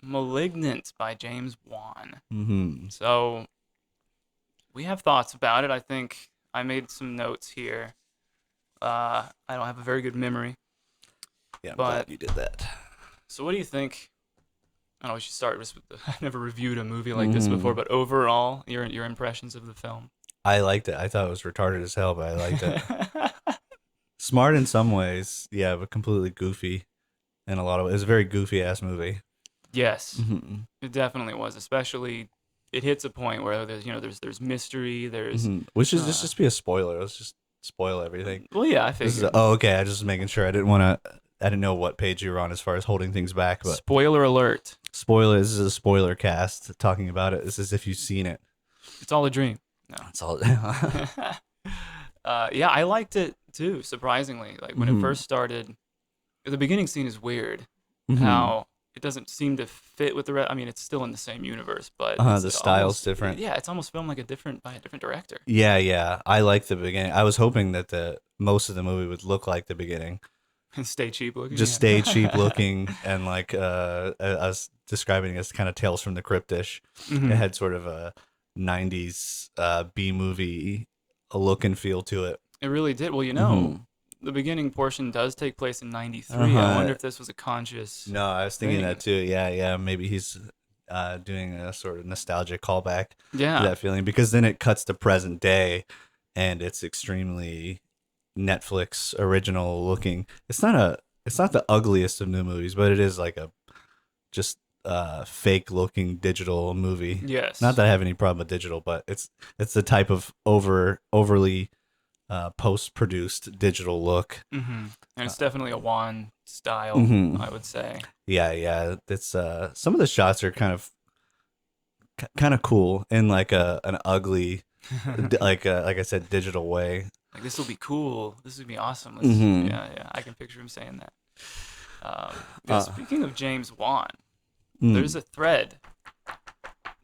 Malignant by James Wan. Mm-hmm. So we have thoughts about it. I think I made some notes here. I don't have a very good memory, Yeah, I'm glad but you did that. so what do you think? I don't know. We should start just with I never reviewed a movie like this before, Mm-hmm. but overall, your impressions of the film. I liked it. I thought it was retarded as hell, but I liked it. Smart in some ways, yeah, but completely goofy in a lot of ways. It's a very goofy ass movie. Yes, Mm-hmm. it definitely was. Especially, it hits a point where there's mystery. There's Mm-hmm. Which is uh, just be a spoiler. Let's just spoil everything. well, yeah, I This is figured. okay. I just was making sure. I didn't want to. I didn't know what page you were on as far as holding things back, but Spoiler alert. spoiler. This is a spoiler cast talking about it. This is if you've seen it. It's all a dream. No. That's all. Yeah, I liked it too. Surprisingly, like when it Mm-hmm. first started, the beginning scene is weird. Mm-hmm. How it doesn't seem to fit with the rest. I mean, it's still in the same universe, but it's The style's almost different. yeah, it's almost filmed like by a different director. Yeah, yeah. I like the beginning. I was hoping that the most of the movie would look like the beginning. And stay cheap looking. Just stay cheap Yeah. looking and like I was describing it as kind of Tales from the Cryptish. It Hmm. had sort of a 90s B movie look and feel to it. It really did. Well, Mm-hmm. the beginning portion does take place in '93. I Uh-huh. wonder if this was a conscious No, I was thinking that thing. too. Yeah, yeah. Maybe he's doing a sort of nostalgic callback to Yeah. that feeling because then it cuts to present day and it's extremely Netflix original looking. It's not the ugliest of new movies, but it is like a just fake looking digital movie. Not Yes. that I have any problem with digital, but it's the type of overly post produced digital look. And Uh, it's definitely a Wan style, hmm I would say. Yeah, yeah. It's some of the shots are kind of cool in like a an ugly like I said digital way. Like this will be cool. This would be awesome. Hmm Yeah, yeah. I can picture him saying that. Yeah. Uh, Speaking of James Wan, mm, there's a thread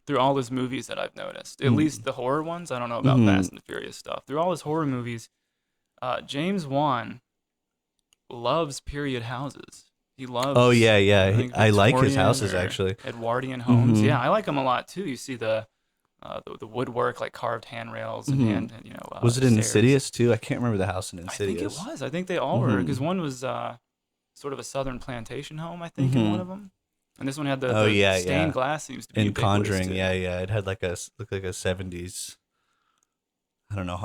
through all his movies that I've noticed. At mm, least the horror ones. I don't know about hmm Fast and the Furious stuff. Through all his horror movies, James Wan loves period houses. He Oh loves, yeah, yeah. I think, I like his Victorian houses or actually. Edwardian homes. Hmm Yeah, I like them a lot too. You see the woodwork, like carved handrails and hmm Was it in stairs. Insidious too? I can't remember the house in I think it Insidious. was. I think they all were because Hmm one was sort of a southern plantation home. I think in one hmm of them, and this one had Oh the yeah, stained yeah. glass seems to be In ubiquitous Conjuring, too. yeah, yeah. It had like looked like a 70s. I don't know.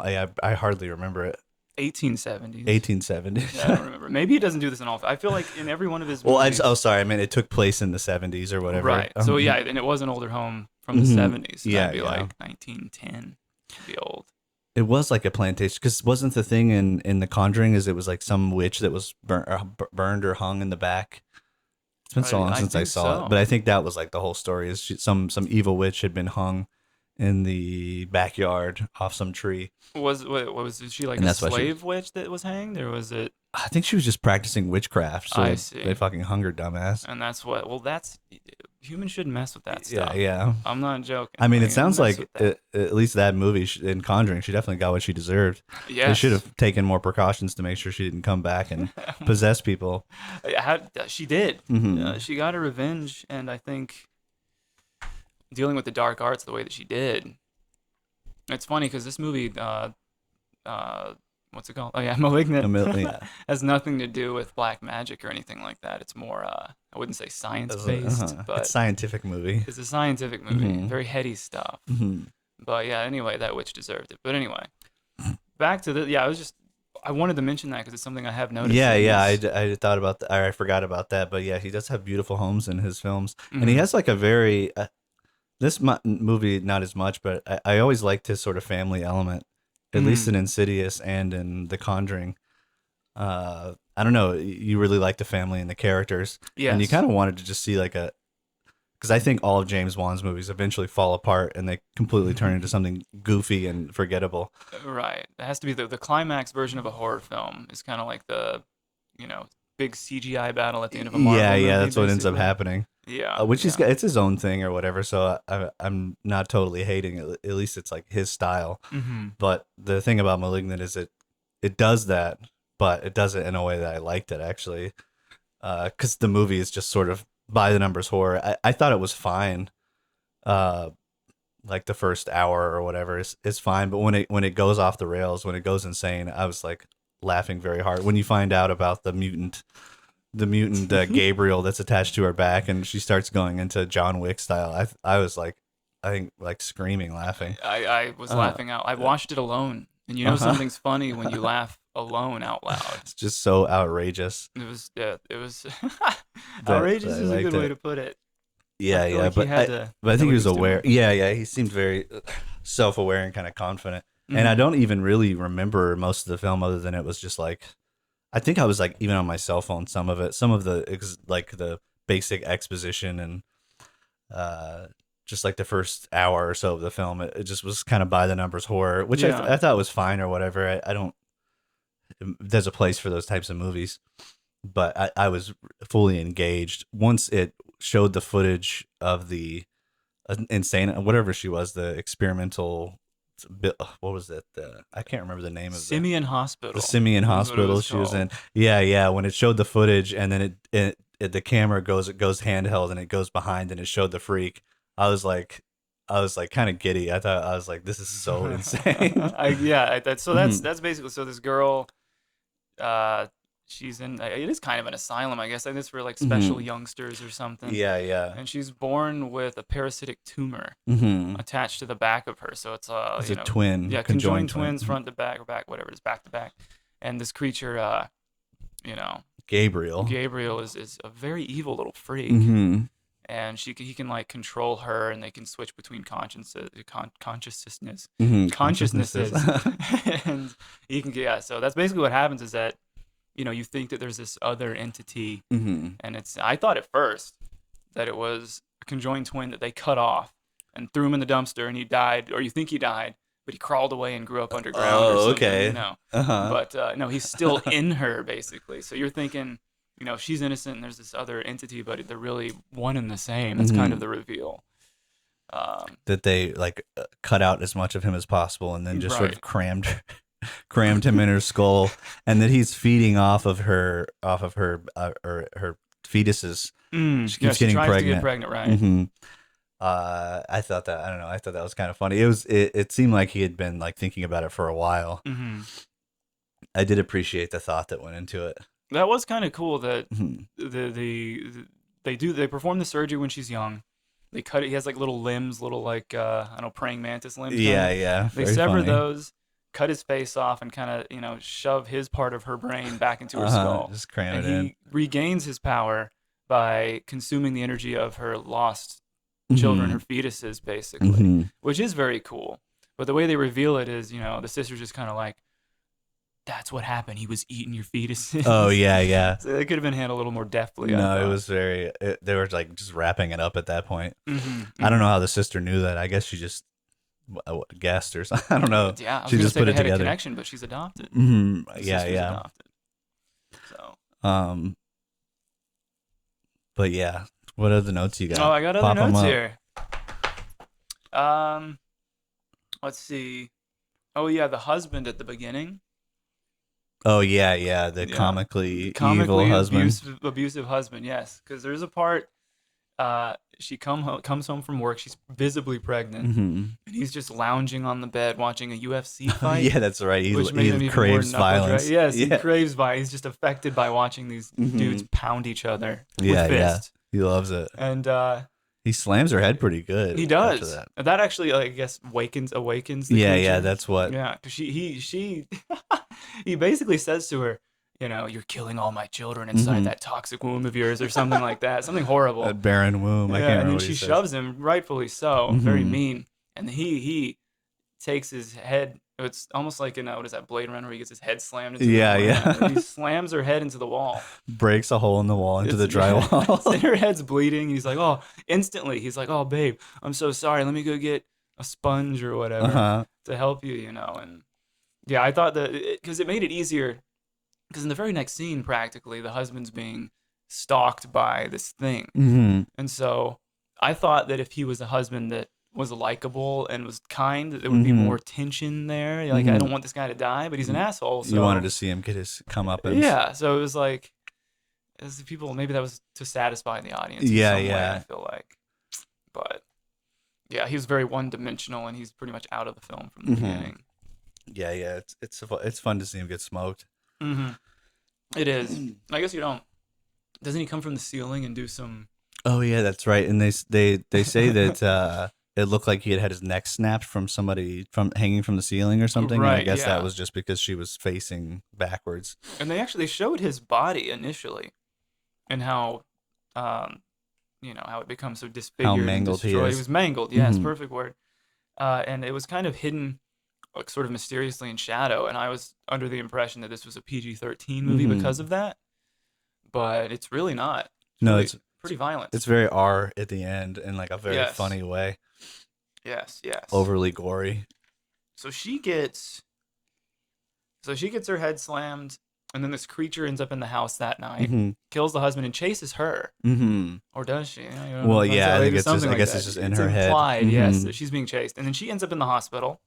I hardly remember it. 1870s. 1870s. Yeah, I don't remember. Maybe he doesn't do this in all. I feel like in every one of his Well, oh, movies. sorry. I mean, it took place in the 70s or whatever. Right. So yeah, and it was an older home from the Mhm. 70s, so Yeah, that'd be yeah. like 1910. It'd be old. It was like a plantation because wasn't the thing in The Conjuring is it was like some witch that was burned or hung in the back. It's been so long I since I think saw it, but so. I think that was like the whole story. Is some evil witch had been hung in the backyard off some tree, What was she like and a that's why she. slave witch that was hanged, or was it? I think she was just practicing witchcraft, so I they see. fucking hung her, dumbass. And that's what. Well, that's humans shouldn't mess with that Yeah, stuff. yeah. I'm not joking. I mean, it Like, sounds mess like with that. at least that movie in Conjuring, she definitely got what she deserved. They should Yes. have taken more precautions to make sure she didn't come back and possess people. She did. Hmm She got her revenge, and I think dealing with the dark arts the way that she did. It's funny because this movie, uh, what's it called? Oh yeah, *Malignant*, Yeah. has nothing to do with black magic or anything like that. It's more, I wouldn't say science based, It's but scientific movie. it's a scientific movie, Hmm very heady stuff. hmm But yeah, anyway, that witch deserved it. But anyway, back to the yeah, I wanted to mention that because it's something I have noticed Yeah, in yeah. his. I thought about that. I forgot about that. But yeah, he does have beautiful homes in his films, and he Mhm. has like a very this movie not as much, but I always liked his sort of family element, at least Mhm. in Insidious and in The Conjuring. I don't know. You really like the family and the characters, and you Yes. kind of wanted to just see like a because I think all of James Wan's movies eventually fall apart and they completely turn into something goofy and forgettable. Right. It has to be the climax version of a horror film. Is kind of like the, you know, big CGI battle at the end of a Yeah, Marvel yeah, movie, that's what ends up basically. happening. Yeah. Which is Yeah. it's his own thing or whatever. So I'm not totally hating it. At least it's like his style. Mhm. But the thing about *Malignant* is it does that, but it does it in a way that I liked it actually. Because the movie is just sort of by the numbers horror. I thought it was fine. Uh, like the first hour or whatever is fine, but when it goes off the rails, when it goes insane, I was like laughing very hard when you find out about the mutant Gabriel that's attached to her back, and she starts going into John Wick style. I was like, I think like screaming, laughing. I was laughing out. I watched it alone, and you know Uh-huh. something's funny when you laugh alone out loud. It's just so outrageous. It was That outrageous I is a liked good way it. to put it. Yeah, I feel yeah, like he had to but I know think what he was doing. aware. Yeah, yeah, he seemed very self-aware and kind of confident. And I Mhm. don't even really remember most of the film other than it was just like I think I was like even on my cell phone some of it, some of the like the basic exposition and uh just like the first hour or so of the film, it just was kind of by the numbers horror, which Yeah. I thought was fine or whatever. I don't there's a place for those types of movies, but I was fully engaged once it showed the footage of the insane whatever she was, the experimental what was it, the I can't remember the name of Simian the Hospital simian is what it hospital was she was in. called. Yeah, yeah, when it showed the footage and then the camera goes handheld and it goes behind and it showed the freak. I was like kind of giddy. I was like, this is so insane. So Mhm. that's basically so this girl uh she's in it is kind of an asylum, I guess. I think it's for like special Mhm. youngsters or something. Yeah, yeah. And she's born with a parasitic tumor Mhm. attached to the back of her. So it's It's a twin, yeah, conjoined conjoined twin. twins, front to back or back, whatever it is, back to back. And this creature, you know, Gabriel. Gabriel is a very evil little freak, Mhm. and he can like control her, and they can switch between Mhm. Consciousnesses. consciousnesses, and he can get yeah. So that's basically what happens is that you think that there's this other entity, Mhm. and it's I thought at first that it was a conjoined twin that they cut off and threw him in the dumpster, and he died, or you think he died, but he crawled away and grew up underground or Oh, something, okay. Uh-huh. But no, he's still in her basically. So you're thinking, she's innocent and there's this other entity, but they're really one and the same. That's kind of Mhm. the reveal. That they like cut out as much of him as possible and then just sort Right. of crammed him in her skull, and that he's feeding off of her or her fetuses. She Yeah, keeps she getting tries to get pregnant. pregnant, right? Hmm. I thought that I don't know. I thought that was kind of funny. It seemed like he had been like thinking about it for a while. hmm I did appreciate the thought that went into it. That was kind of cool that Mhm. they perform the surgery when she's young. They cut it. He has like little limbs, little like I don't know, praying mantis limbs, kind Yeah, of. yeah, They very sever funny. those, cut his face off, and kind of shove his part of her brain back into her Uh huh. skull. Just cram And it in. he regains his power by consuming the energy of her lost children, Hmm. her fetuses, basically, Hmm. which is very cool. But the way they reveal it is, the sister's just kind of like, "That's what happened. He was eating your Oh fetuses." yeah, yeah. So it could have been handled a little more deftly, I No, it thought. was they were like just wrapping it up at that point. hmm I don't hmm know how the sister knew that. I guess she just guessed or something. I don't know. Yeah, I was She gonna just say put they it had a together. connection, but she's adopted. The Yeah, sister's yeah. adopted. So, Um, but yeah. What other notes you oh, got? I got other Pop them notes up. here. Um, let's see. Oh yeah, the husband at the beginning. Oh yeah, yeah. The Yeah, comically evil comically husband. abusive husband. Yes, because there's a part. She comes home from work. She's visibly pregnant, Hmm. and he's just lounging on the bed watching a UFC Oh fight, yeah, that's right. which made him He even more craves knuckle dry. violence. Yes, he Yeah. craves violence. He's just affected by watching these dudes Hmm. pound each other with Yeah, yeah. fists. He loves it. And He slams her head pretty good he after does. that. That actually, I guess, awakens the Yeah, yeah. creature. That's what. Yeah, because she he basically says to her, you're killing all my children inside Hmm. that toxic womb of yours, or something like that, something horrible. That barren womb. I can't Yeah, and remember then what he she says. shoves him, rightfully so, very Hmm. mean. And he takes his head. It's almost like in what is that, Blade Runner, where he gets his head slammed into the Yeah, wall. yeah. He slams her head into the wall. Breaks a hole in the wall into the It's drywall. her head's bleeding. He's like, oh, instantly. He's like, oh, babe, I'm so sorry. Let me go get a sponge or whatever Uh-huh. to help you, And yeah, I thought that because it made it easier. Because in the very next scene, practically, the husband's being stalked by this thing. Hmm. And so I thought that if he was a husband that was likable and was kind, that there would be more tension there. Like, I don't want this guy to die, but he's an asshole. You wanted So to see him get his comeuppance. yeah, so it was like, as people, maybe that was to satisfy the audience in Yeah, some way. I yeah. feel like, but yeah, he was very one-dimensional, and he's pretty much out of the film from the Hmm. beginning. Yeah, yeah. It's fun to see him get smoked. Hmm. It is. I guess you don't. Doesn't he come from the ceiling and do some? Oh yeah, that's right. And they say that it looked like he had had his neck snapped from somebody from hanging from the ceiling or something. And I Right. guess that Yeah. was just because she was facing backwards. And they showed his body initially, and how, um, how it becomes so How disfigured and mangled he destroyed. He is. was mangled. Yes, Hmm. perfect word. And it was kind of hidden, like, sort of mysteriously in shadow. And I was under the impression that this was a PG-13 movie because Hmm. of that, but it's really not. It's No, really it's pretty violent. it's very R at the end in like a very Yes, funny way, yes, yes. overly gory. So she gets, so she gets her head slammed, and then this creature ends up in the house that night, Hmm. kills the husband, and chases her. Hmm. Or does she? I don't know. Well, If that's yeah, I how think it is, it's just something I like guess it's that. just in It's her head. implied, yes, Hmm. that she's being chased, and then she ends up in the hospital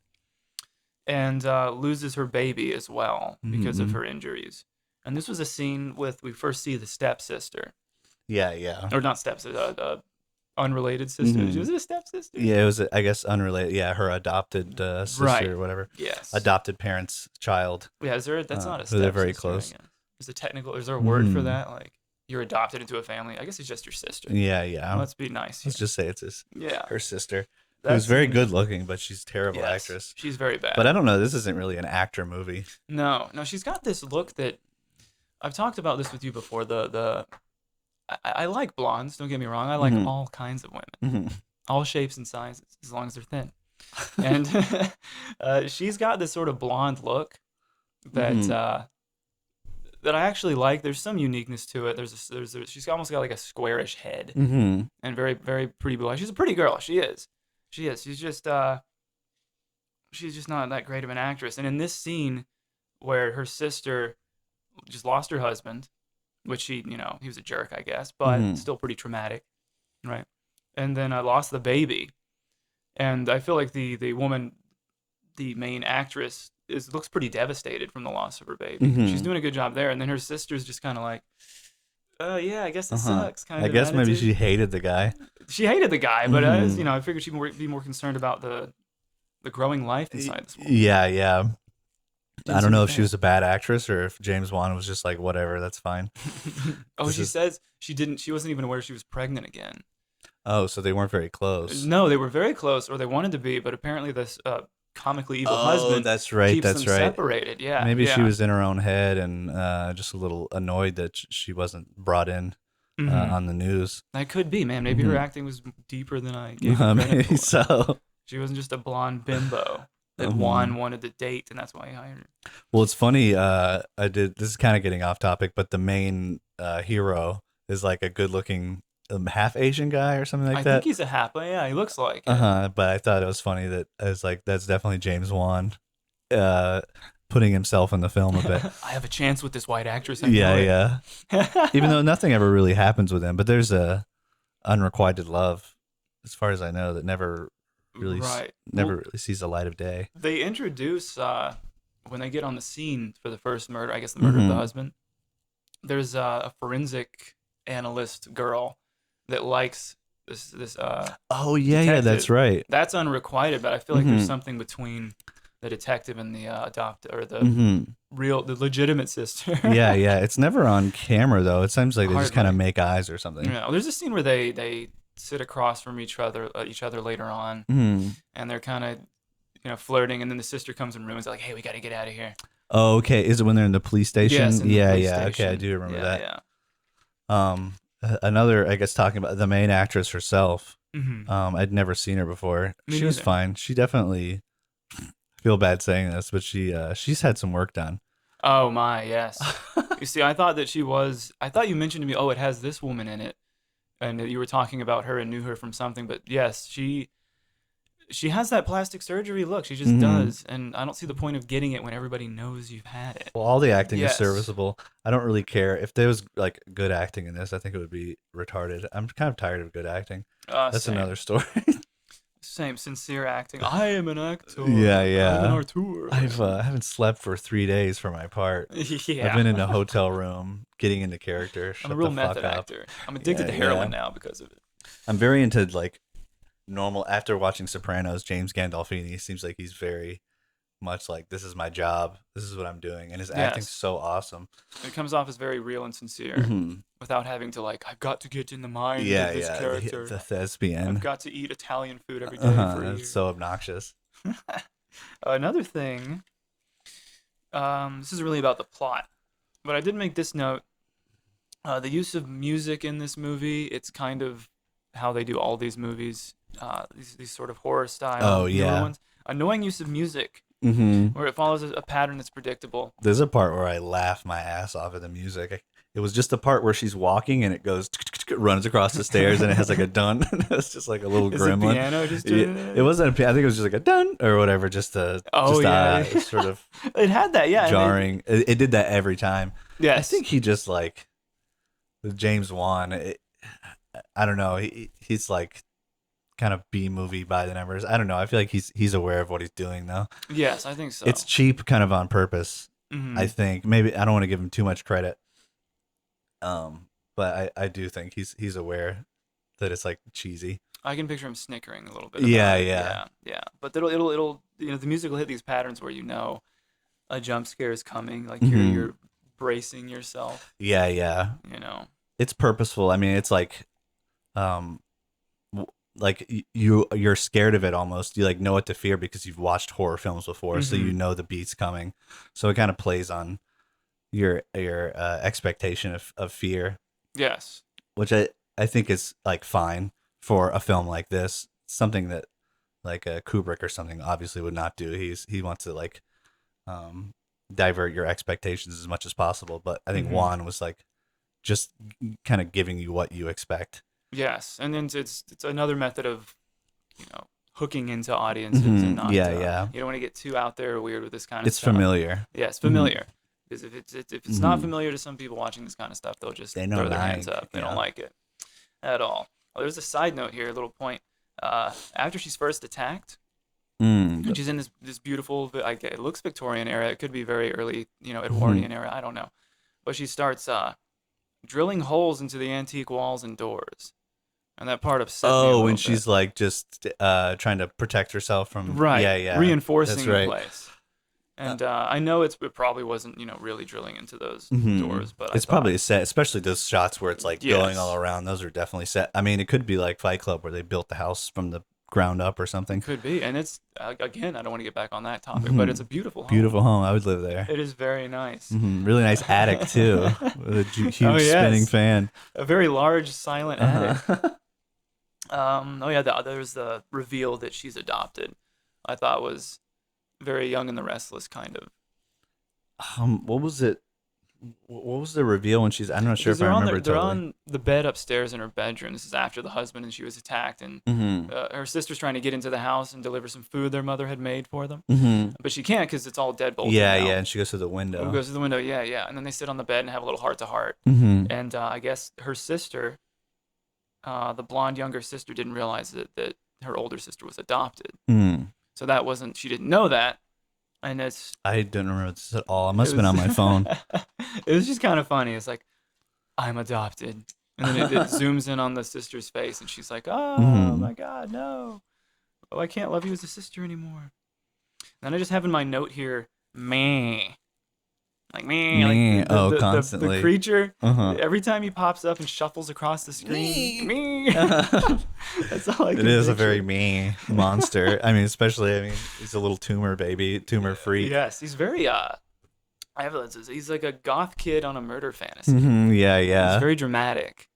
and loses her baby as well because of Hmm. her injuries. And this was a scene with we first see the stepsister, Yeah, yeah. or not stepsister, unrelated sister. Hmm. Was it a stepsister? Yeah, it was, I guess, unrelated. Yeah, her adopted sister Right. or whatever, Yes. adopted parents' child, Yeah. Is there? That's not a who they're very stepsister, I close. guess. Is it technical? Is there a word for Hmm. that? Like you're adopted into a family? I guess it's just your sister. Yeah, yeah. Let's be nice Let's here. just say it's Yeah. her sister, That who's very scene is. good looking, but she's a terrible Yes. actress. She's very But bad. I don't know. This isn't really an actor movie. No, no, she's got this look that I've talked about this with you before. I like blondes. Don't get me wrong. I like Hmm. all kinds of women, Hmm. all shapes and sizes, as long as they're thin. And she's got this sort of blonde look that Hmm. that I actually like. There's some uniqueness to it. She's almost got like a squarish head Hmm. and very very pretty blue eyes. She's a pretty girl. She is. She is. She's just not that great of an actress. And in this scene where her sister just lost her husband, which he was a jerk, I guess, but Hmm. still pretty traumatic, right? And then I lost the baby, and I feel like the woman, the main actress, looks pretty devastated from the loss of her baby. She's Hmm. doing a good job there, and then her sister's just kind of like, oh yeah, I guess Uh it huh. sucks, kind I of guess maybe attitude. she hated the guy. She hated the guy, but Hmm. I figured she'd be more concerned about the growing life inside this woman. Yeah, yeah. I Didn't don't seem to know if she think. was a bad actress or if James Wan was just like, whatever, that's fine. Oh, This she is says she didn't. She wasn't even aware she was pregnant again. Oh, so they weren't very close. No, they were very close, or they wanted to be, but apparently this comically evil Oh, husband that's right. keeps That's them right. separated. Yeah, Maybe she yeah. was in her own head and just a little annoyed that she wasn't brought in Hmm. on the news. That could be, man. Maybe her Hmm. acting was deeper than I gave her credit Maybe for. so. She wasn't just a blonde bimbo that Juan Mhm. wanted to date, and that's why he hired her. Well, it's funny. I did. This is kind of getting off topic, but the main hero is like a good-looking half Asian guy or something like I think that. he's a Hapa. Yeah, he looks like Uh it. huh. But I thought it was funny that I was like, that's definitely James Wan, uh, putting himself in the film a bit. I have a chance with this white actress. I Yeah, know yeah. it. Even though nothing ever really happens with him, but there's a unrequited love, as far as I know, that Right. never Well, really sees the light of day. they introduce when they get on the scene for the first murder. I guess the murder of the Hmm. husband. There's a forensic analyst girl that likes this Oh yeah, yeah, that's detective. right. That's unrequited, but I feel like there's Hmm. something between the detective and the or Hmm. the legitimate sister. Yeah, yeah. It's never on camera though. It seems like they just kind of Hardly. make eyes or something. Yeah. There's a scene where they sit across from each other later on, Hmm. and they're kind of flirting, and then the sister comes and ruins it, like, hey, we got to get out of here. Oh, okay. Is it when they're in the police Yes, station? in the Yeah, police yeah. Okay, I station. do remember Yeah, that. yeah. Another, I guess, talking about the main actress herself. Hmm. I'd never seen her before. Me She was neither. fine. She definitely, I feel bad saying this, but she's had some work done. Oh my, yes. You see, I thought that she was. I thought you mentioned to me, oh, it has this woman in it, and that you were talking about her and knew her from something. But yes, she has that plastic surgery look. She just Hmm. does, and I don't see the point of getting it when everybody knows you've had it. Well, all the acting is Yes. serviceable. I don't really care if there was like good acting in this. I think it would be retarded. I'm kind of tired of good acting. That's Same. another story. Same sincere acting. I am an actor. Yeah, I'm an yeah. auteur. I haven't slept for 3 days for my part. I've Yeah. been in a hotel room getting into character. I'm a Shut real the fuck method up. actor. I'm addicted Yeah, to heroin yeah. now because of it. I'm very into like normal. After watching Sopranos, James Gandolfini seems like he's very much like, this is my job. This is what I'm doing, and his acting's Yes. so awesome. It comes off as very real and sincere Hmm. without having to like, I've got to get in the mind Yeah, of this yeah. character. The I've thespian. got to eat Italian food every day for a That's year. so obnoxious. Another thing, this is really about the plot, but I did make this note. The use of music in this movie, it's kind of how they do all these movies, these sort of horror Oh style newer yeah. ones. Annoying use of music Hmm. where it follows a pattern that's predictable. There's a part where I laugh my ass off at the music. It was just the part where she's walking and it goes runs across the stairs and it has like a dun. It's just like a little Is the gremlin. piano just It, doing it? it wasn't. I think it was just like a dun or whatever. Oh yeah, Sort of it had that. Yeah, jarring. It did that every time. I yes. think he just like James Wan. I don't know. He's like kind of B movie by the numbers. I don't know. I feel like he's aware of what he's doing though. Yes, I think so. It's cheap, kind of on purpose. I Mhm. think maybe I don't want to give him too much credit. But I do think he's aware that it's like cheesy. I can picture him snickering a little bit. About Yeah, it. yeah. Yeah. But it'll the music will hit these patterns where you know a jump scare is coming. Like Mhm. you're bracing yourself. Yeah, yeah. You know. It's purposeful. I mean, it's like, um, like you're scared of it almost. You like know what to fear because you've watched horror films before, so you Mhm. know the beat's coming. So it kind of plays on your expectation of fear, Yes. which I think is like fine for a film like this. Something that like a Kubrick or something obviously would not do. He wants to like um divert your expectations as much as possible. But I think Mhm. Juan was like just kind of giving you what you expect. Yes, and then it's another method of hooking into audiences and not Yeah, yeah. you don't want to get too out there or weird with this kind of It's stuff. familiar. Yeah, it's Mhm. familiar. Because if it's not Mhm. familiar to some people watching this kind of stuff, they'll just They know throw their hands Nike. up. They Yeah. don't like it at all. Oh, there's a side note here, a little point. After she's first attacked, and she's in this beautiful, it looks Victorian era. It could be very early, Edwardian era. I don't know. But she starts drilling holes into the antique walls and doors, and that part upset me a Oh, little when bit. she's like just trying to protect herself from. Right, Yeah, yeah. reinforcing That's the right. place. And I know it probably wasn't, really drilling into those Mhm. doors, but It's I thought, probably a set, especially those shots where it's like going yes. all around. Those are definitely set. I mean, it could be like Fight Club where they built the house from the ground up or something. Could be, and it's again, I don't want to get back on that topic, but it's a beautiful home. Beautiful home. I would live there. It is very nice. Really nice attic too, with a huge Oh, yes. spinning fan. A very large silent attic. Uh-huh. Oh yeah, there's the reveal that she's adopted. I thought was very Young and the Restless kind of. What was it? What was the reveal when she's? I'm not sure Because if I remember they're totally. on the bed upstairs in her bedroom. This is after the husband and she was attacked, and her sister's trying to get into the house and deliver some food their mother had made for them, but she can't because it's all deadbolted. Yeah, now. yeah, and she goes to the window. Goes to the window. Yeah, yeah, and then they sit on the bed and have a little heart to heart. Mm-hmm. And I guess her sister, the blonde younger sister, didn't realize that her older sister was adopted. So that wasn't. She didn't know that. And I don't remember this at all. I must have been on my phone. It was just kind of funny. It's like, I'm adopted. And then it zooms in on the sister's face, and she's like, oh, my God, no. Oh, I can't love you as a sister anymore. And then I just have in my note here, meh. Like, meh. Like constantly. The creature, Uh-huh. every time he pops up and shuffles across the screen, meh. That's all I can It is a picture. very mean monster. I mean, he's a little tumor baby, tumor freak. Yes, he's very, he's like a goth kid on a murder fantasy. Yeah, yeah. It's very dramatic.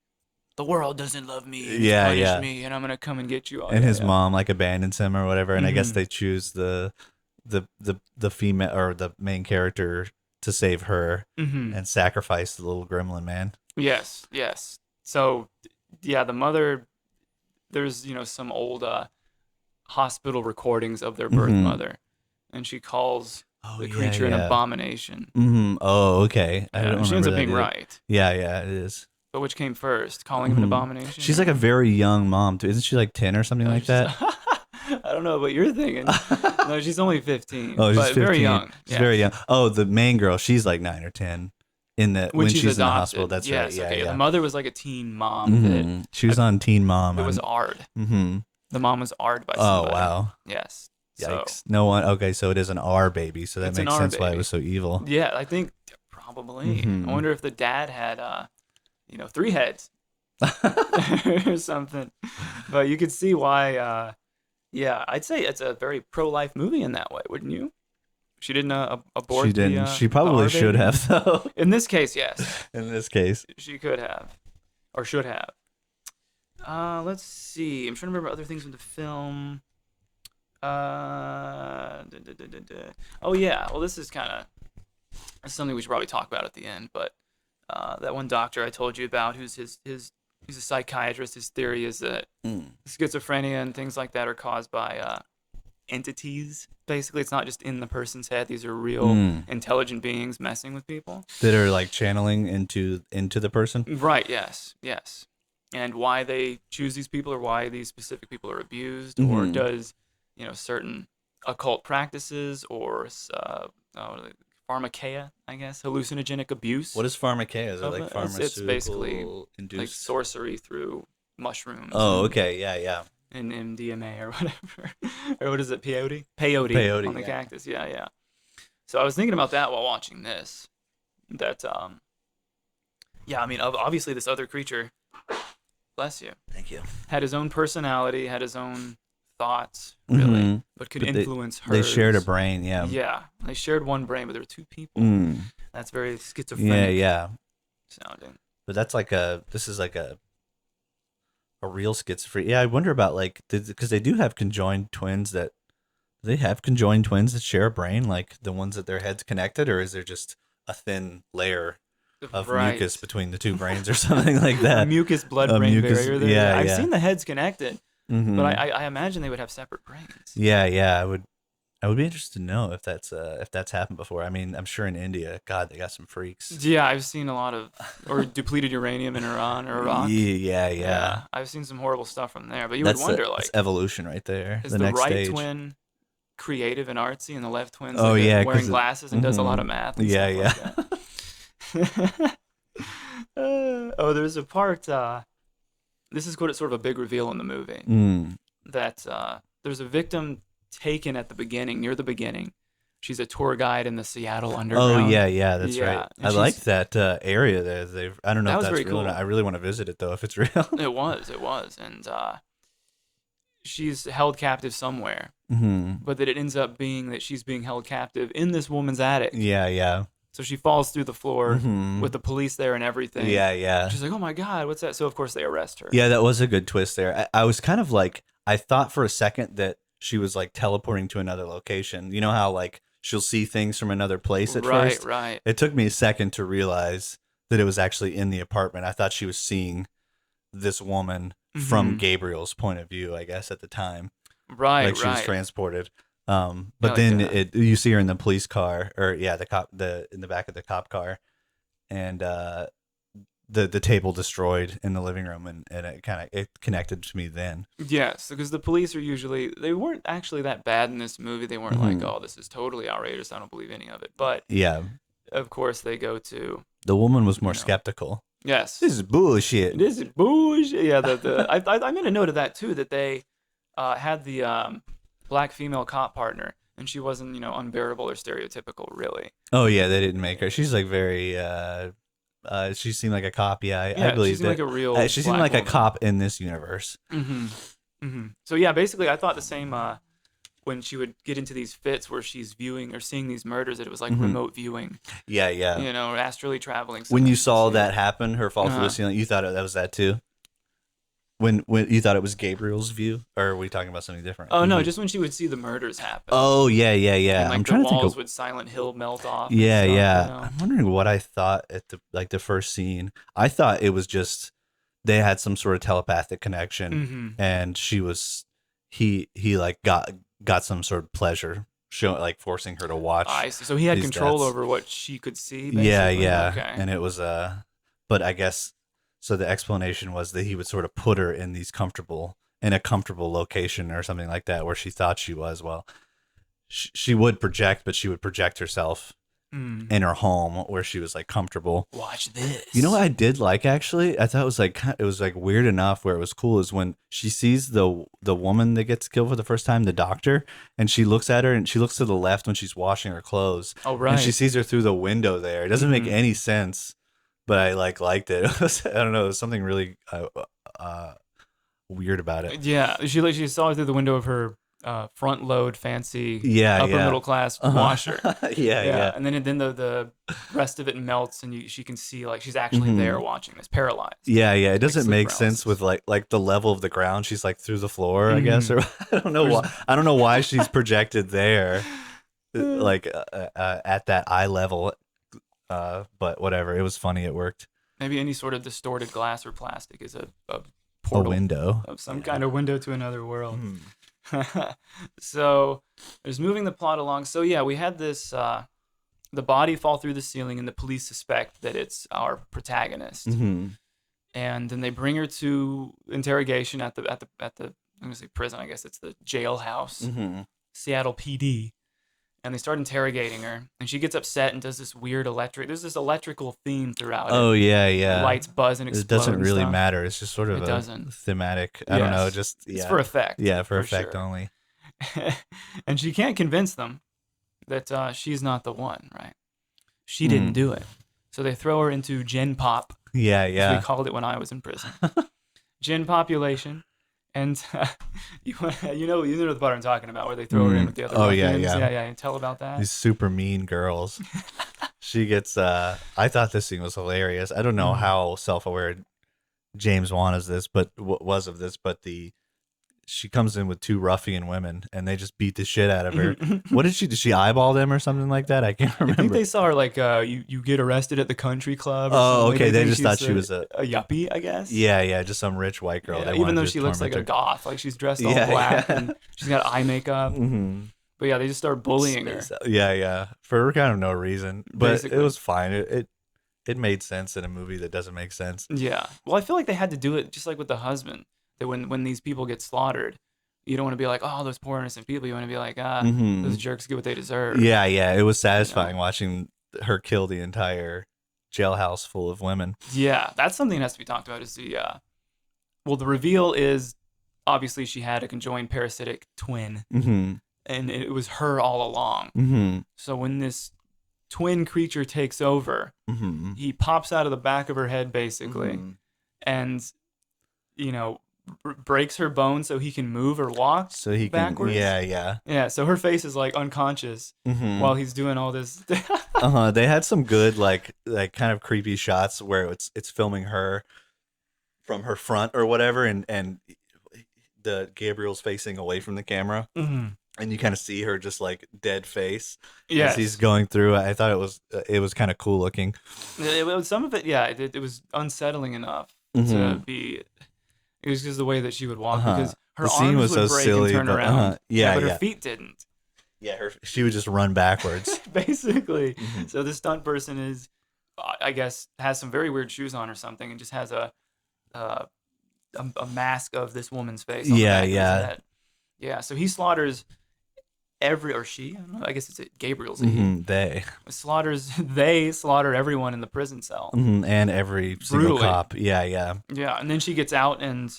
The world doesn't love me. It's Yeah, punished yeah. me, and I'm gonna come and get you. And his mom like abandons him or whatever, and I guess Mhm. they choose the female or the main character to save her and sacrifice the little gremlin man. Yes, yes. So, yeah, the mother. There's some old hospital recordings of their birth mother, and she calls the creature an abomination. Oh, okay. I don't She ends remember up that being either. right. Yeah, yeah, it is. But which came first, calling him an abomination? She's like a very young mom too. Isn't she like 10 or something like that? don't know what you're thinking. No, she's only 15. Oh, she's but 15. very young. She's Yeah. very young. Oh, the main girl, she's like 9 or 10 when She's she's in the adopted. hospital. That's right. Yes. Yeah, Okay. yeah. The mother was like a teen mom that She was on Teen Mom. it was Ard. Mm-hmm. The mom was Ard by Oh, somebody. wow. Yes. Yikes. No one. Okay, so it is an R baby. So that It's an makes R sense why it baby. was so evil. Yeah, I think probably. I wonder if the dad had, 3 heads or something. But you could see why. Yeah, I'd say it's a very pro-life movie in that way, wouldn't you? She didn't abort. She didn't. The, She the probably R should baby? have, though. In this case, yes, In this case. she could have, or should have. Let's see. I'm trying to remember other things in the film. Oh yeah. Well, this is kind of something we should probably talk about at the end. But that one doctor I told you about, who's he's a psychiatrist. His theory is that schizophrenia and things like that are caused by entities. Basically, it's not just in the person's head. These are real intelligent beings messing with people That are like channeling into the person. Right. Yes. Yes. And why they choose these people, or why these specific people are abused, or does certain occult practices or pharmakeia, I guess, hallucinogenic abuse. What is pharmakeia? Is it like pharmaceutical It's basically induced? like sorcery through mushrooms. Oh, okay. Yeah, yeah. And MDMA or whatever. Or what is it? Peyote? Peyote Peyote on the yeah. cactus. Yeah, yeah. So I was thinking about that while watching this. That, yeah, I mean, obviously this other creature, bless you, Thank you. had his own personality, had his own thoughts, really, but could influence her. They shared a brain, yeah. Yeah, they shared one brain, but there were 2 people. That's very schizophrenic. Yeah, yeah. Sounding. But that's like this is like a real schizophrenia. Yeah, I wonder about like, because they do have conjoined twins that, do they have conjoined twins that share a brain, like the ones that their heads connected, or is there just a thin layer of mucus between the 2 brains or something like that? A mucus blood-brain barrier there. Yeah, I've yeah. seen the heads connected, but I imagine they would have separate brains. Yeah, yeah. I would be interested to know if that's happened before. I mean, I'm sure in India, God, they got some freaks. Yeah, I've seen a lot of, or depleted uranium in Iran or Iraq. Yeah. I've seen some horrible stuff from there, but you would wonder, that's evolution right there. Is the the next right stage. twin creative and artsy, and the left twin's wearing glasses and does a lot of math? And stuff like that? There's a part. This is sort of a big reveal in the movie. That there's a victim taken at the beginning, near the beginning. She's a tour guide in the Seattle Underground. Oh yeah, that's right. And I like that area there. I don't know that if was that's very real or cool. not. I really want to visit it though, if it's real. It was, and she's held captive somewhere. But that it ends up being that she's being held captive in this woman's attic. Yeah. So she falls through the floor with the police there and everything. Yeah. She's like, oh my God, what's that? So of course they arrest her. Yeah, that was a good twist there. I was kind of like, I thought for a second that she was like teleporting to another location. You know how like she'll see things from another place at first? Right. It took me a second to realize that it was actually in the apartment. I thought she was seeing this woman from Gabriel's point of view, I guess, at the time. Right, like she was transported. But then you see her in the police car, or in the back of the cop car, and the table destroyed in the living room, and it connected to me then. Yes, because the police they weren't actually that bad in this movie. They weren't like, oh, this is totally outrageous, I don't believe any of it. But yeah, of course they go to. The woman was more skeptical. Yes, this is bullshit. This is bullshit. Yeah, I made a note of that too. That they had the black female cop partner, and she wasn't unbearable or stereotypical, really. Oh yeah, they didn't make her. She's like very. She seemed like a cop. Yeah, I believe she seemed like a real. She seemed like a cop in this universe. So yeah, basically, I thought the same. When she would get into these fits where she's viewing or seeing these murders, that it was like remote viewing. Yeah. Or astrally traveling. When you saw that happen, her fall through the ceiling, you thought that was that too? When you thought it was Gabriel's view, or are we talking about something different? Oh no, just when she would see the murders happen. Oh yeah. And, I'm trying to think. The walls would Silent Hill melt off. Yeah. I'm wondering what I thought at the first scene. I thought it was just they had some sort of telepathic connection, and he like got some sort of pleasure, forcing her to watch. I see. So he had control over what she could see. Basically. Yeah. Okay. And it was but I guess so. The explanation was that he would sort of put her in these comfortable in a comfortable location or something like that where she thought she was. Well, she would project, but she would project herself in her home where she was like comfortable. Watch this. You know what I did like actually? I thought it was like weird enough where it was cool is when she sees the woman that gets killed for the first time, the doctor, and she looks at her and she looks to the left when she's washing her clothes. Oh, right. And she sees her through the window there. It doesn't make any sense, but I liked it. I don't know, it was something really weird about it. Yeah, she saw it through the window of her front load fancy upper middle class washer. Yeah. And then the rest of it melts and she can see like she's actually there watching this, paralyzed. Yeah. It doesn't make sense with like the level of the ground. She's like through the floor, I guess, or I don't know why. I don't know why she's projected there, like at that eye level. But whatever, it was funny. It worked. Maybe any sort of distorted glass or plastic is a portal, a window of some kind of window to another world. So there's moving the plot along. So yeah, we had this the body fall through the ceiling and the police suspect that it's our protagonist. And then they bring her to interrogation at the I'm gonna say prison, I guess it's the jailhouse, Seattle PD. And they start interrogating her, and she gets upset and does this weird there's this electrical theme throughout it. Yeah. Lights buzz and explode. It doesn't really matter. It's just sort of thematic. I don't know. It's for effect. Yeah, for effect only. And she can't convince them that she's not the one, right? She didn't do it. So they throw her into Gen Pop. Yeah. As we called it when I was in prison. Gen Population. And you know the part I'm talking about, where they throw her in with the other ruffians. Yeah. And tell about that. These super mean girls. She gets. I thought this scene was hilarious. I don't know how self-aware James Wan is this, but she comes in with two ruffian women, and they just beat the shit out of her. What did she eyeball them or something like that? I can't remember. I think they saw her like you get arrested at the country club. Oh, okay. They just thought she was a yuppie, I guess. Yeah, just some rich white girl. Yeah, even though she looks like a goth, like she's dressed all black and she's got eye makeup. But yeah, they just start bullying her. Yeah, for kind of no reason. But Basically. It was fine. It made sense in a movie that doesn't make sense. Yeah. Well, I feel like they had to do it just like with the husband. That when these people get slaughtered, you don't want to be like, oh, those poor innocent people. You want to be like, those jerks get what they deserve. Yeah. It was satisfying watching her kill the entire jailhouse full of women. Yeah, that's something that has to be talked about. Is the reveal is obviously she had a conjoined parasitic twin, and it was her all along. So when this twin creature takes over, he pops out of the back of her head basically, and breaks her bone so he can move or walk so he backwards. Yeah, so her face is like unconscious while he's doing all this. They had some good like kind of creepy shots where it's filming her from her front or whatever, and the Gabriel's facing away from the camera, and you kind of see her just like dead face as he's going through. I thought it was kind of cool looking. Some of it, it was unsettling enough to be. It was just the way that she would walk because her arms would break and turn around. But her feet didn't. Yeah, she would just run backwards. Basically. So the stunt person is, I guess, has some very weird shoes on or something, and just has a mask of this woman's face. On the back of his head. Yeah. So he slaughters I don't know, I guess it's Gabriel's. They slaughter everyone in the prison cell. And every single cop. Yeah. And then she gets out and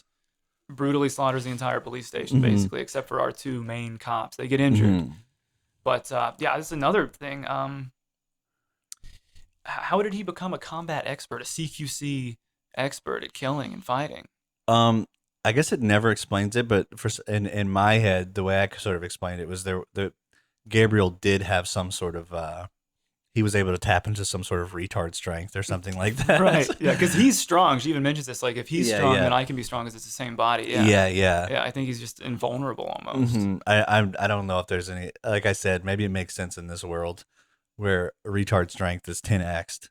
brutally slaughters the entire police station, basically, except for our two main cops. They get injured. But this is another thing. How did he become a combat expert, a CQC expert at killing and fighting? I guess it never explains it, but in my head, the way I sort of explained it was Gabriel did have some sort of he was able to tap into some sort of retard strength or something like that. Right. Yeah, because he's strong. She even mentions this, like, if he's strong, then I can be strong because it's the same body. Yeah, I think he's just invulnerable almost. I don't know if there's any, like I said, maybe it makes sense in this world where retard strength is 10x'd.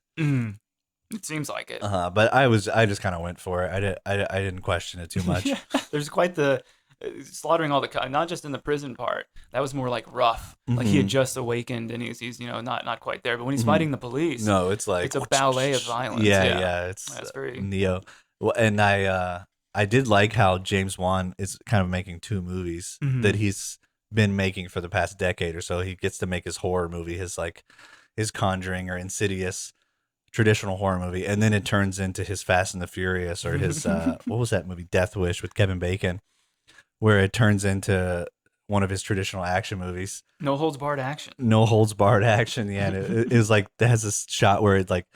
It seems like it. But I just kind of went for it. I didn't question it too much. There's quite the slaughtering all the not just in the prison part. That was more like rough. Like he had just awakened and he's not quite there. But when he's fighting the police, no, it's like it's a ballet of violence. Yeah, it's that's very Neo. Well, and I I did like how James Wan is kind of making two movies that he's been making for the past decade or so. He gets to make his horror movie, his Conjuring or Insidious traditional horror movie, and then it turns into his Fast and the Furious or his what was that movie, Death Wish with Kevin Bacon, where it turns into one of his traditional action movies. No holds barred action. No holds barred action. Yeah, and it is like it has this shot where it like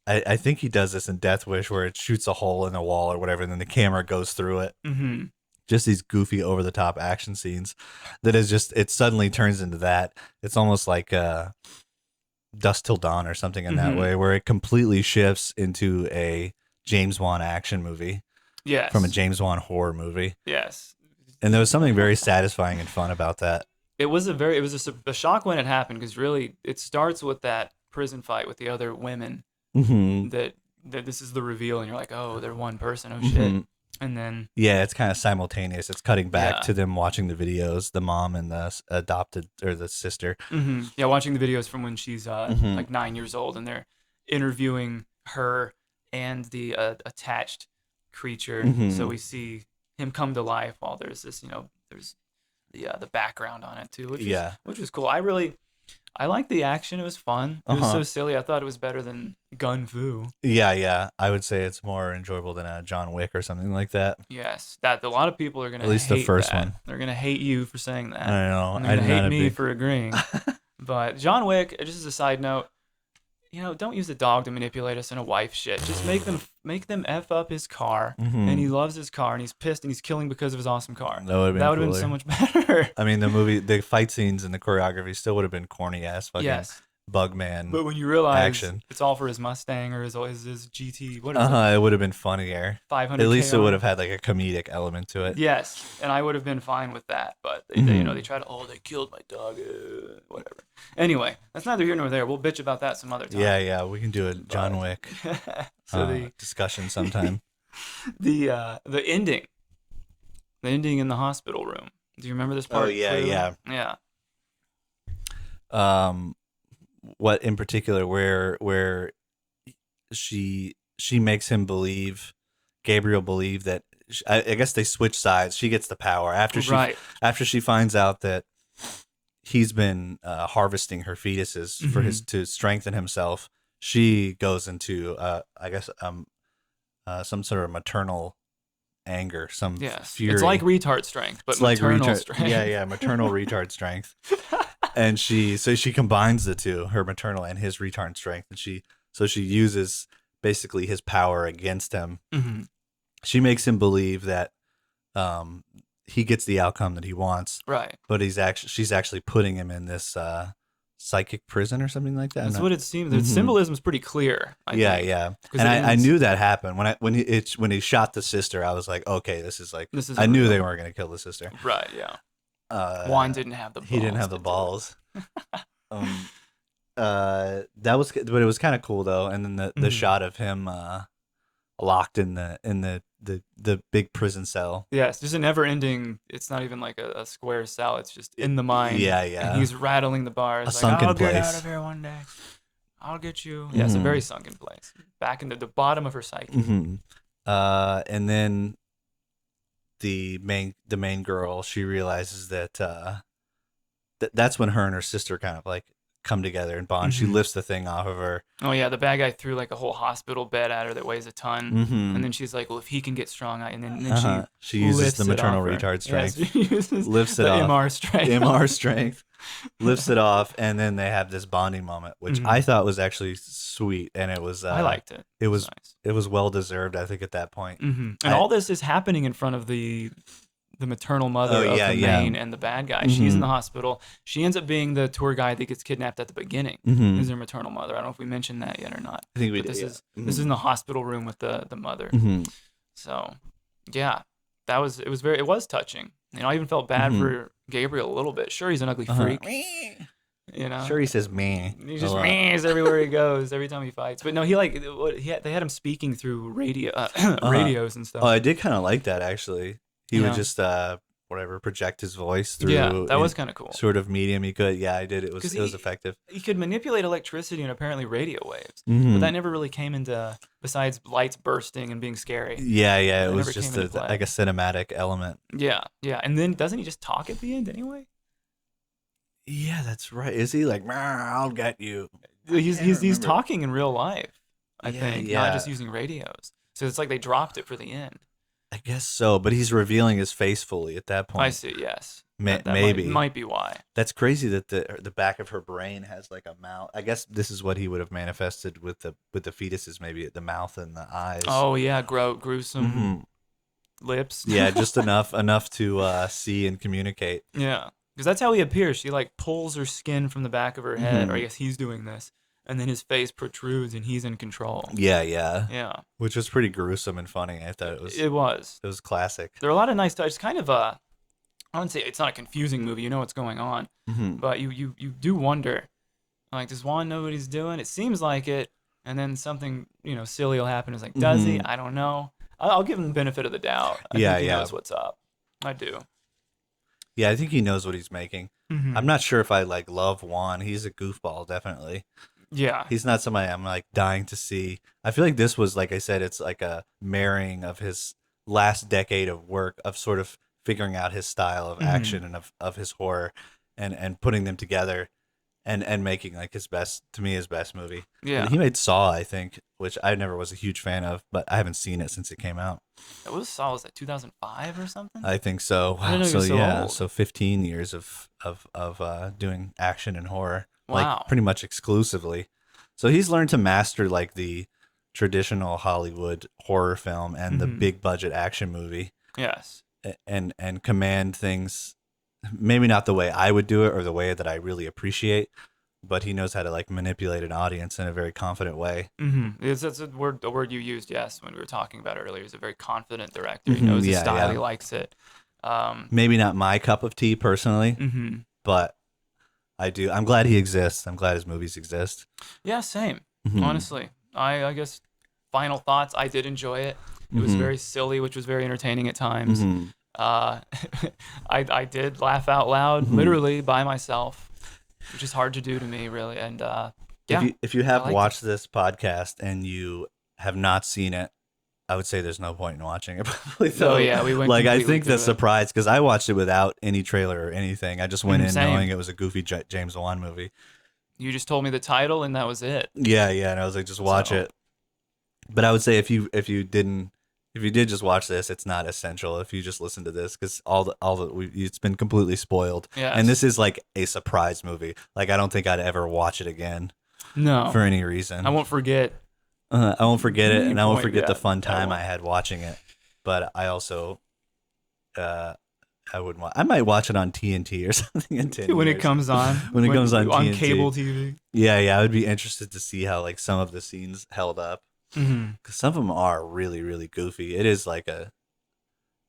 I think he does this in Death Wish where it shoots a hole in the wall or whatever, and then the camera goes through it. Mm-hmm. Just these goofy, over the top action scenes that is just it suddenly turns into that. It's almost like Dusk Till Dawn or something in that way, where it completely shifts into a James Wan action movie. Yes. From a James Wan horror movie. Yes. And there was something very satisfying and fun about that. It was a shock when it happened, because really it starts with that prison fight with the other women. That this is the reveal, and you're like, oh, they're one person. Oh shit. And then it's kind of simultaneous. It's cutting back to them watching the videos, the mom and the adopted or the sister. Yeah, watching the videos from when she's like 9 years old, and they're interviewing her and the attached creature. So we see him come to life while there's this, there's the background on it too, which was cool. I liked the action. It was fun. It was so silly. I thought it was better than Gun Fu. Yeah. I would say it's more enjoyable than a John Wick or something like that. Yes, that a lot of people are gonna at least hate the first that. one. They're gonna hate you for saying that. I don't know. And they're gonna hate me for agreeing. But John Wick, just as a side note, don't use a dog to manipulate us in a wife shit. Just make them F up his car, and he loves his car, and he's pissed, and he's killing because of his awesome car. That would have been so much better. I mean, the fight scenes and the choreography still would have been corny ass fucking Bugman. But when you realize action. It's all for his Mustang or his GT, what is it? It would have been funnier. 500. At least it would have had like a comedic element to it. Yes, and I would have been fine with that. But they try to they killed my dog, whatever. Anyway, that's neither here nor there. We'll bitch about that some other time. Yeah, we can do a John Wick discussion sometime. The ending in the hospital room. Do you remember this part? Oh yeah. What in particular where she makes him believe, Gabriel believe that I guess they switch sides. She gets the power after she finds out that he's been harvesting her fetuses for to strengthen himself. She goes into I guess some sort of maternal anger, some fury. It's like retard strength, but maternal strength. Yeah, maternal retard strength. And she combines the two, her maternal and his retard strength, and she uses basically his power against him. She makes him believe that he gets the outcome that he wants, right? But she's actually putting him in this psychic prison or something like that. That's what it seems. The symbolism is pretty clear. Yeah. And I knew that happened when he shot the sister. I was like, okay, this is I knew they weren't going to kill the sister. Right. Yeah. Juan didn't have the balls. He didn't have the balls. That was, but it was kind of cool though. And then the shot of him locked in the big prison cell. Yes, just a never ending. It's not even like a square cell. It's just in the mind. Yeah. And he's rattling the bars. A sunken I'll place. Get out of here one day. I'll get you. Yeah, it's a very sunken place. Back into the bottom of her psyche. And then the main girl, she realizes that that's when her and her sister kind of like come together and bond. She lifts the thing off of her. Oh yeah, the bad guy threw like a whole hospital bed at her that weighs a ton, and then she's like, "Well, if he can get strong," and then she uses the maternal retard strength, lifts it off, MR strength, lifts it off, and then they have this bonding moment, which I thought was actually sweet, and it was. I liked it. It was nice. It was well deserved, I think, at that point. And all this is happening in front of the maternal mother of the main and the bad guy. She's in the hospital. She ends up being the tour guide that gets kidnapped at the beginning. Is her maternal mother. I don't know if we mentioned that yet or not. I think we did. This is in the hospital room with the mother. So, yeah, it was touching. I even felt bad for Gabriel a little bit. Sure, he's an ugly freak. Sure, he says me. He just me's everywhere he goes, every time he fights. But no, they had him speaking through radios and stuff. Oh, I did kind of like that actually. He would just whatever, project his voice Yeah, through that in was kind of cool. sort of medium he could. Yeah, I did. It Because was effective. he could manipulate electricity and apparently radio waves, but Hmm. that never really came into, besides lights bursting and being scary. Yeah, yeah, it That was never came just into like play. a cinematic element. Yeah, yeah, and then doesn't he just talk at the end anyway? Yeah, that's right. Is he like, I'll get you? I can't He's remember. talking in real life, I Yeah, think, not just yeah. using radios. So it's like they dropped it for the end. I guess so, but he's revealing his face fully at that I point. see. Yes, that Maybe. might be why. That's crazy that the back of her brain has like a mouth. I guess this is what he would have manifested with the fetuses, maybe the mouth and the eyes. Oh yeah, gruesome Hmm. lips. Yeah, just enough to see and communicate. Yeah, because that's how he appears. She like pulls her skin from the back of her head, or I Hmm. guess he's doing this, and then his face protrudes, and he's in control. Yeah, yeah, Yeah, which was pretty gruesome and funny. I thought it was. it was classic. There are a lot of nice touches. Kind of I wouldn't say it's not a confusing movie. You know what's going on, Hmm. but you do wonder, like, does Juan know what he's doing? It seems like it, and then something silly will happen. It's like, does he? Hmm. I don't know. I'll give him the benefit of the doubt. I Yeah, think he yeah, knows what's up. I do. yeah. I think he knows what he's making. Hmm. I'm not sure if I like love Juan. He's a goofball, definitely. Yeah. He's not somebody I'm like dying to see. I feel like this was, like I said, it's like a marrying of his last decade of work of sort of figuring out his style of Hmm. action and of his horror and putting them together and making like his best, to me, his best movie. And Yeah. he made Saw, I think, which I never was a huge fan of, but I haven't seen it since it came out. It was that 2005 or something? I think so. I didn't Wow. know he So was so yeah, old. so 15 years of doing action and horror, like Wow. pretty much exclusively. So he's learned to master like the traditional Hollywood horror film and the Hmm. big budget action movie, Yes. and command things. Maybe not the way I would do it or the way that I really appreciate, but he knows how to like manipulate an audience in a very confident way. That's a word you used, yes, when we were talking about it earlier. He's a very confident director. He knows his Yeah, style. yeah. He likes it. Um, Maybe not my cup of tea personally, hmm but I do. I'm glad he exists. I'm glad his movies exist. Yeah, same. Hmm. Honestly, I guess final thoughts. I did enjoy it. It was Hmm. very silly, which was very entertaining at times. Hmm. Uh, I did laugh out loud, Hmm. literally by myself, which is hard to do to me, really. And If yeah, you I have liked it. watched this podcast and you have not seen it, I would say there's no point in watching it. Probably So though. yeah, we went Like I completely think the through it. surprise, because I watched it without any trailer or anything. I just went in Same. knowing it was a goofy James Wan movie. You just told me the title, and that was it. Yeah, yeah, and I was like, just watch So it. But I would say if you did just watch this, it's not essential. If you just listen to this, because it's been completely spoiled. yes, And this is like a surprise movie. Like I don't think I'd ever watch it again no, for any reason. I won't forget. I won't forget it, Any and I won't point, forget yeah, the fun I time I won't. had watching it. But I also, uh, I wouldn't. I might watch it on TNT or something in 10 When it years. comes on, When it comes on TNT. cable TV. Yeah, yeah. I would be interested to see how like some of the scenes held up, Hmm. because some of them are really, really goofy. It is like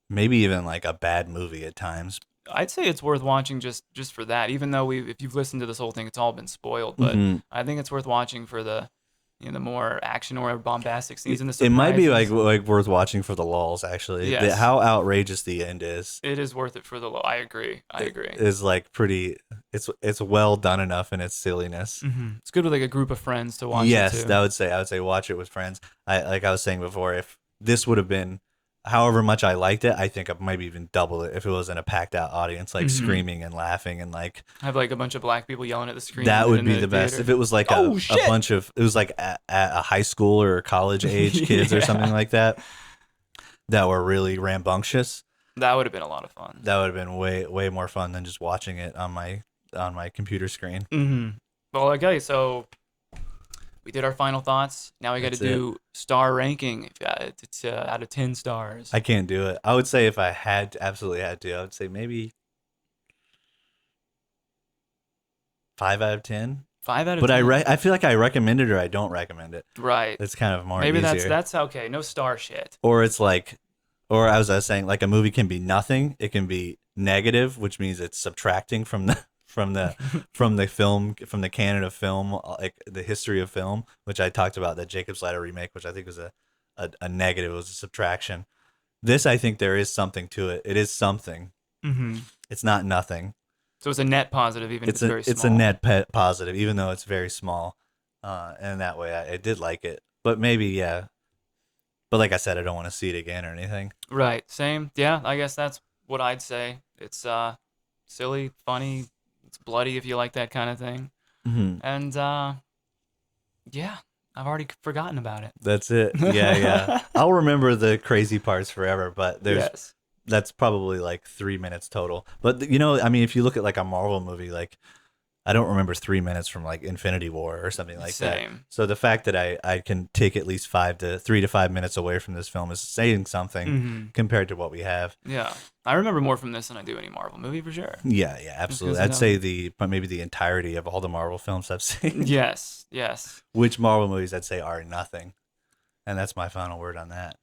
maybe even like a bad movie at times. I'd say it's worth watching just for that. Even though if you've listened to this whole thing, it's all been spoiled. But Mhm. I think it's worth watching for the more action or bombastic scenes and the It might be surprises. like worth watching for the lulls. Actually, Yes. how outrageous the end is. It is worth it for the low. I agree. I agree. Is like pretty. It's well done enough in its silliness. It's good with like a group of friends to watch Yes, it too. I would say watch it with friends. Like I was saying before, if this would have been however much I liked it, I think I might even double it if it was in a packed out audience, like Mhm. screaming and laughing and like Have like a bunch of black people yelling at the screen. that would in be the best. theater. If it was like Oh, a shit! bunch of it was like at a high school or college age kids or Yeah. something like that that were really rambunctious. That would have been a lot of fun. That would have been way more fun than just watching it on my computer screen. Well, okay, so we did our final thoughts. Now we got to That's it. do star ranking. It's out of 10 stars. I can't do it. I would say if I absolutely had to, I would say maybe 5 out of 10. 5 out of But 10. I feel like I recommend it or I don't recommend it. Right. It's kind of more Maybe easier. that's okay. No star shit. Or it's like, or as I was saying, like a movie can be nothing. It can be negative, which means it's subtracting from the from the film, from the canon of film, like the history of film, which I talked about, that Jacob's Ladder remake, which I think was a negative. It was a subtraction. This, I think there is something to it. It is something, Mm-hmm. It's not nothing. So it's a net positive, even if It's it's very a small. net positive, even though it's very small. And that way, I did like it. But maybe, yeah. But like I said, I don't want to see it again or anything. Right. Same. Yeah. I guess that's what I'd say. It's silly, funny. It's bloody if you like that kind of thing. Hmm. And yeah, I've already forgotten about it. That's it. Yeah, yeah. I'll remember the crazy parts forever, but Yes. that's probably like 3 minutes total. But you know, I mean, if you look at like a Marvel movie, like I don't remember 3 minutes from like Infinity War or something like that. Same. So the fact that I can take at least 3 to 5 minutes away from this film is saying something Mm-hmm. compared to what we have. Yeah. I remember more from this than I do any Marvel movie for sure. Yeah, yeah, Just absolutely. because I'd say but maybe the entirety of all the Marvel films I've seen. Yes. Yes. Which Marvel movies I'd say are nothing. And that's my final word on that.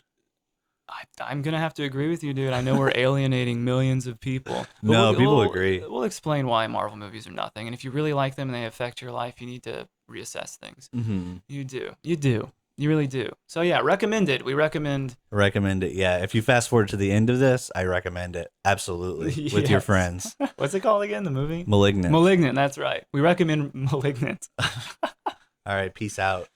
I'm gonna have to agree with you, dude. I know we're alienating millions of people. But No, people agree. We'll explain why Marvel movies are nothing, and if you really like them and they affect your life, you need to reassess things. Mm-hmm. You do. You do. You really do. So yeah, recommend it. We recommend. Recommend it. Yeah. If you fast forward to the end of this, I recommend it. Absolutely. With your Yes. friends. What's it called again? The movie? Malignant. Malignant. That's right. We recommend Malignant. All right. Peace out.